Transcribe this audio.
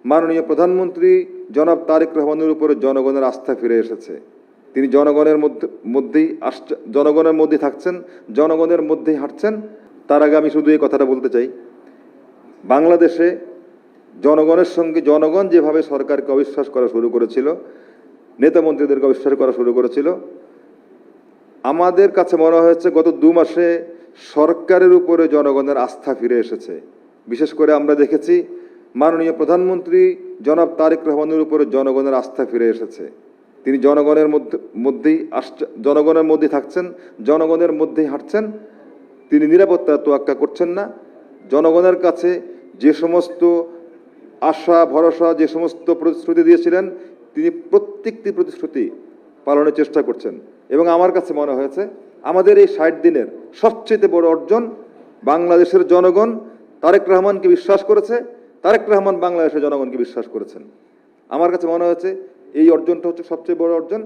মাননীয় প্রধানমন্ত্রী জনাব তারেক রহমানের উপরে জনগণের আস্থা ফিরে এসেছে। তিনি জনগণের মধ্যেই থাকছেন, জনগণের মধ্যেই হাঁটছেন। তার আগে আমি শুধু এই কথাটা বলতে চাই, বাংলাদেশে জনগণের সঙ্গে জনগণ যেভাবে সরকারকে অবিশ্বাস করা শুরু করেছিল, নেতা মন্ত্রীদেরকে অবিশ্বাস করা শুরু করেছিল, আমাদের কাছে মনে হয়েছে গত 2 মাসে সরকারের উপরে জনগণের আস্থা ফিরে এসেছে। বিশেষ করে আমরা দেখেছি মাননীয় প্রধানমন্ত্রী জনাব তারেক রহমানের উপরে জনগণের আস্থা ফিরে এসেছে। তিনি জনগণের মধ্যেই থাকছেন, জনগণের মধ্যেই হাঁটছেন। তিনি নিরাপত্তার তোয়াক্কা করছেন না। জনগণের কাছে যে সমস্ত আশা ভরসা, যে সমস্ত প্রতিশ্রুতি দিয়েছিলেন, তিনি প্রত্যেকটি প্রতিশ্রুতি পালনের চেষ্টা করছেন। এবং আমার কাছে মনে হয়েছে আমাদের এই 60 দিনের সবচেয়ে বড় অর্জন, বাংলাদেশের জনগণ তারেক রহমানকে বিশ্বাস করেছে, তারেক রহমান বাংলাদেশের জনগণকে বিশ্বাস করেছেন। আমার কাছে মনে হয়েছে এই অর্জনটা হচ্ছে সবচেয়ে বড় অর্জন।